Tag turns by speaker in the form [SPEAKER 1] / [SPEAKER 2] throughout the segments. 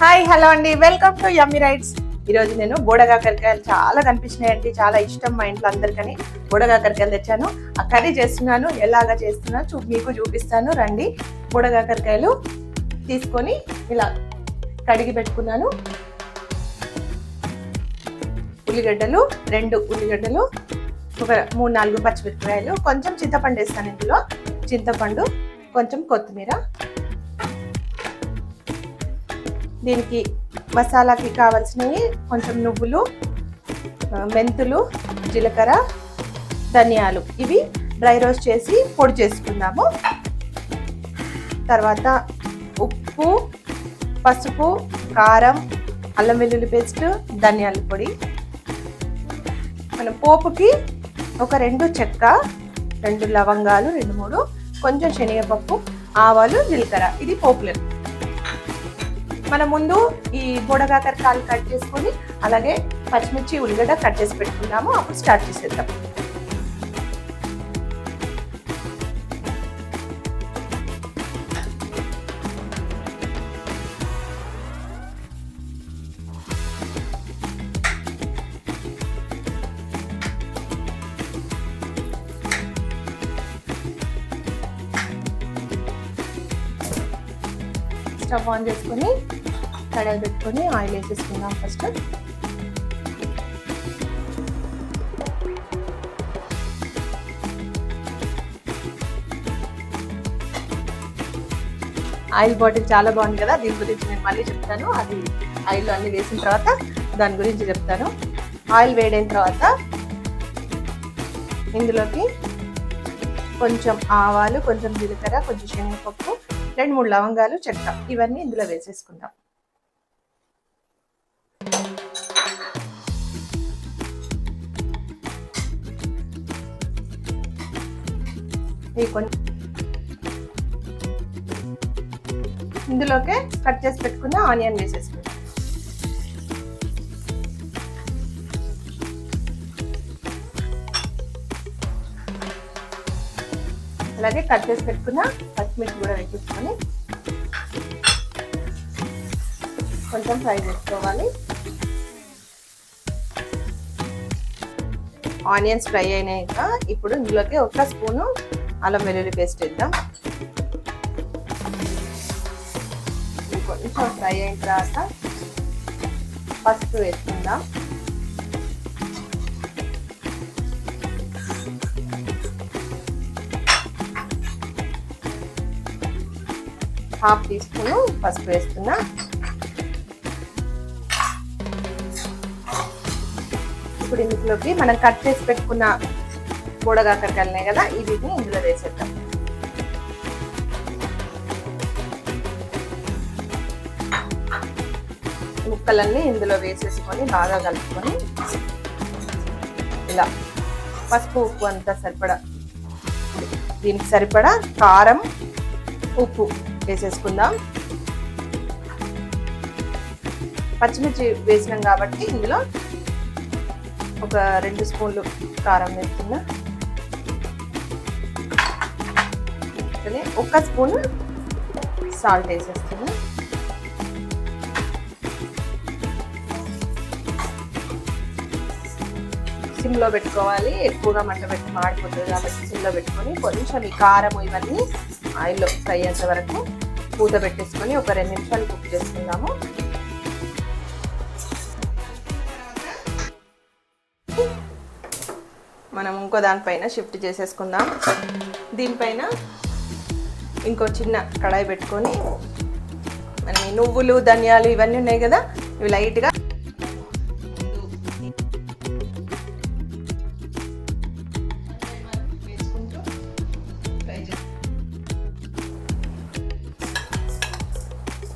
[SPEAKER 1] Hi hello అండి, welcome to yummy rights. ఈరోజు నేను బోడకాకరకాయలు చాలా కనిపించినాయండి, చాలా ఇష్టం మా ఇంట్లో అందరికని. బోడకాకరకాయలు తెచ్చాను, ఆ కర్రీ చేస్తున్నాను. ఎలాగా చేస్తున్నాను మీకు చూపిస్తాను రండి. బోడకాకరకాయలు తీసుకొని ఇలా కడిగి పెట్టుకున్నాను. ఉల్లిగడ్డలు 2 ఉల్లిగడ్డలు, ఒక 3-4 పచ్చిమిరపకాయలు, కొంచెం చింతపండు వేస్తాను ఇందులో. చింతపండు, కొంచెం కొత్తిమీర. దీనికి మసాలాకి కావాల్సినవి కొంచెం నువ్వులు, మెంతులు, జీలకర్ర, ధనియాలు. ఇవి డ్రై రోస్ట్ చేసి పొడి చేసుకుందాము. తర్వాత ఉప్పు, పసుపు, కారం, అల్లం వెల్లుల్లి పేస్ట్, ధనియాల పొడి. మనం పోపుకి ఒక 2 చెక్క, 2 లవంగాలు, 2-3, కొంచెం శనగపప్పు, ఆవాలు, జీలకర్ర. ఇది పోపులు. మనం ముందు ఈ బోడకాకరకాయలు కట్ చేసుకొని అలాగే పచ్చిమిర్చి, ఉల్లిగడ్డ కట్ చేసి పెట్టుకున్నాము. అప్పుడు స్టార్ట్ చేసేద్దాం. స్టవ్ ఆన్ చేసుకొని కడాయి పెట్టుకొని ఆయిల్ వేసేసుకుందాం. ఫస్ట్ ఆయిల్ బాటిల్ చాలా బాగుంది కదా, దీని గురించి నేను మళ్ళీ చెప్తాను. అది ఆయిల్ అన్ని వేసిన తర్వాత దాని గురించి చెప్తాను. ఆయిల్ వేడైన తర్వాత ఇందులోకి కొంచెం ఆవాలు, కొంచెం జీలకర్ర, కొంచెం శనగపప్పు, 2-3 లవంగాలు, చెక్క, ఇవన్నీ ఇందులో వేసేసుకుందాం. ఇందులోకే కట్ చేసి పెట్టుకున్న ఆనియన్ వేసేసుకుందాం. అలాగే కట్ చేసి పెట్టుకున్న పచ్చిమిర్చి కూడా వేసేసుకొని కొంచెం ఫ్రై చేసుకోవాలి. ఆనియన్స్ ఫ్రై అయినాక ఇప్పుడు ఇందులోకి 1 స్పూను అల్లం వెల్లుల్లి పేస్ట్ వేద్దాం. కొంచెం ఫ్రై అయిన తర్వాత పసుపు వేసుకుందాం. హాఫ్ టీ స్పూన్ పసుపు వేస్తున్నా. ఇప్పుడు ఇందులోకి మనం కట్ చేసి పెట్టుకున్న బోడకాకరకాయలు కదా, వీటిని ఇందులో వేసేద్దాం. ముక్కలన్నీ ఇందులో వేసేసుకొని బాగా కలుపుకొని ఇలా పసుపు, ఉప్పు అంతా సరిపడా, దీనికి సరిపడా కారం, ఉప్పు వేసేసుకుందాం. పచ్చిమిర్చి వేసినాం కాబట్టి ఇందులో ఒక 2 స్పూన్లు కారం వేస్తున్నా. 1 స్పూన్ సాల్ట్ వేసేస్తున్నా. సిమ్లో పెట్టుకోవాలి, ఎక్కువగా మంట పెట్టి మాడిపోతుంది కాబట్టి సిమ్లో పెట్టుకొని కొంచెం ఈ కారం ఇవన్నీ ఆయిల్లో ఫ్రై అయ్యేంత వరకు మూత పెట్టేసుకొని ఒక 2 నిమిషాలు కుక్ చేసుకుందాము. మనం ఇంకో దానిపైన షిఫ్ట్ చేసేసుకుందాం. దీనిపైన ఇంకో చిన్న కడాయి పెట్టుకొని మనం ఈ నువ్వులు, ధనియాలు ఇవన్నీ ఉన్నాయి కదా, ఇవి లైట్గా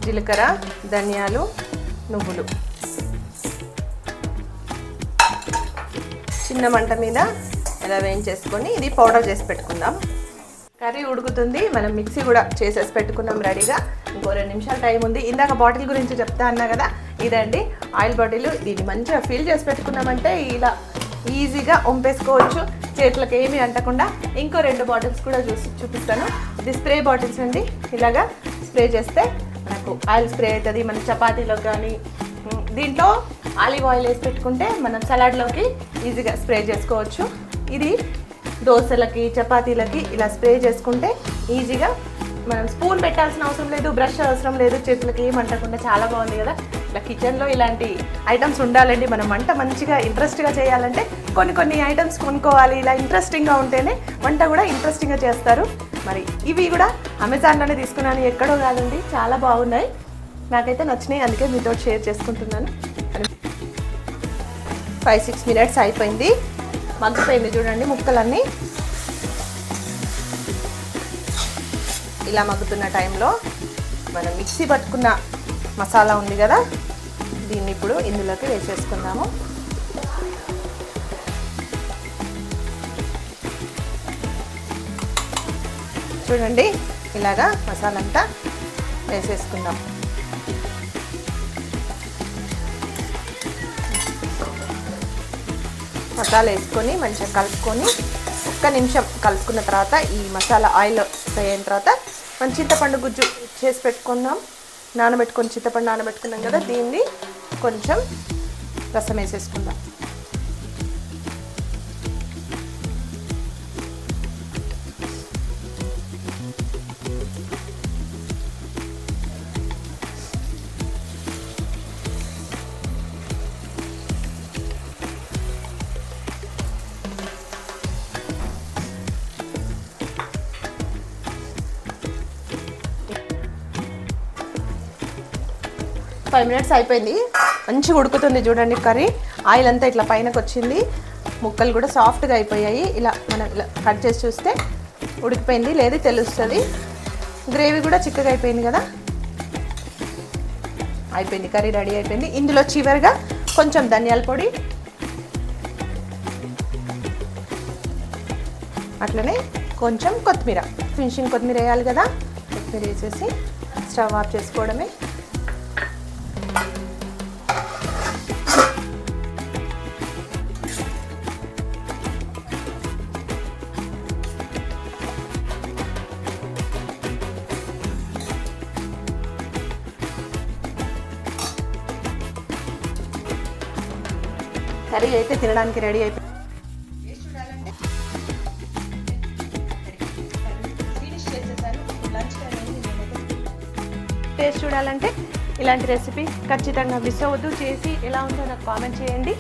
[SPEAKER 1] జీలకర్ర, ధనియాలు, నువ్వులు చిన్న మంట మీద ఇలా వేయించేసుకొని ఇది పౌడర్ చేసి పెట్టుకుందాం. కర్రీ ఉడుకుతుంది, మనం మిక్సీ కూడా చేసేసి పెట్టుకున్నాం రెడీగా. ఇంకో 2 నిమిషాలు టైం ఉంది. ఇందాక బాటిల్ గురించి చెప్తా అన్నా కదా, ఇదండి ఆయిల్ బాటిల్. దీన్ని మంచిగా ఫిల్ చేసి పెట్టుకున్నామంటే ఇలా ఈజీగా వంపేసుకోవచ్చు, చేతులకు ఏమీ అంటకుండా. ఇంకో 2 బాటిల్స్ కూడా చూపిస్తాను. ఇది స్ప్రే బాటిల్స్ అండి. ఇలాగా స్ప్రే చేస్తే మనకు ఆయిల్ స్ప్రే అవుతుంది మన చపాతీలోకి కానీ. దీంట్లో ఆలివ్ ఆయిల్ వేసి పెట్టుకుంటే మనం సలాడ్లోకి ఈజీగా స్ప్రే చేసుకోవచ్చు. ఇది దోశలకి చపాతీలకి ఇలా స్ప్రే చేసుకుంటే ఈజీగా మనం స్పూన్ పెట్టాల్సిన అవసరం లేదు, బ్రష్ అవసరం లేదు, చేతులకి ఏం అంటకుండా చాలా బాగుంది కదా. ఇలా కిచెన్లో ఇలాంటి ఐటమ్స్ ఉండాలండి. మనం వంట మంచిగా ఇంట్రెస్ట్గా చేయాలంటే కొన్ని ఐటమ్స్ కొనుక్కోవాలి. ఇలా ఇంట్రెస్టింగ్గా ఉంటేనే వంట కూడా ఇంట్రెస్టింగ్గా చేస్తారు. మరి ఇవి కూడా అమెజాన్లోనే తీసుకున్నాను, ఎక్కడో కాదండి. చాలా బాగున్నాయి, నాకైతే నచ్చినాయి, అందుకే మీతో షేర్ చేసుకుంటున్నాను. 5-6 మినిట్స్ అయిపోయింది, మగ్గిపోయింది చూడండి ముక్కలన్నీ. ఇలా మగ్గుతున్న టైంలో మనం మిక్సీ పట్టుకున్న మసాలా ఉంది కదా, దీన్ని ఇప్పుడు ఇందులోకి వేసేసుకుందాము. చూడండి ఇలాగా మసాలా అంతా వేసేసుకుందాం. మసాలా వేసుకొని మంచిగా కలుపుకొని 1 నిమిషం కలుపుకున్న తర్వాత ఈ మసాలా ఆయిల్ ఫ్రై అయిన తర్వాత మనం చింతపండు గుజ్జు చేసి పెట్టుకుందాం. చింతపండు నానబెట్టుకున్నాం కదా, దీన్ని కొంచెం రసం వేసేసుకుందాం. ఫైవ్ మినిట్స్ అయిపోయింది, మంచిగా ఉడుకుతుంది చూడండి కర్రీ. ఆయిల్ అంతా ఇట్లా పైనకి వచ్చింది, ముక్కలు కూడా సాఫ్ట్గా అయిపోయాయి. ఇలా మనం ఇలా కట్ చేసి చూస్తే ఉడికిపోయింది లేదు తెలుస్తుంది. గ్రేవీ కూడా చిక్కగా అయిపోయింది కదా, అయిపోయింది, కర్రీ రెడీ అయిపోయింది. ఇందులో చివరిగా కొంచెం ధనియాల పొడి, అట్లనే కొంచెం కొత్తిమీర, ఫినిషింగ్ కొత్తిమీర వేయాలి కదా, కొత్తిమీర వేసేసి స్టవ్ ఆఫ్ చేసుకోవడమే. కర్రీ అయితే తినడానికి రెడీ అయిపోయింది. టేస్ట్ చూడాలంటే ఇలాంటి రెసిపీ ఖచ్చితంగా మిస్ అవ్వద్దు. చేసి ఎలా ఉందో నాకు కామెంట్ చేయండి,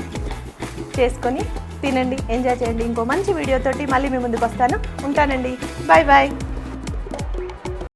[SPEAKER 1] చేసుకొని తినండి, ఎంజాయ్ చేయండి. ఇంకో మంచి వీడియోతోటి మళ్ళీ మీ ముందుకు వస్తాను. ఉంటానండి, బాయ్ బాయ్.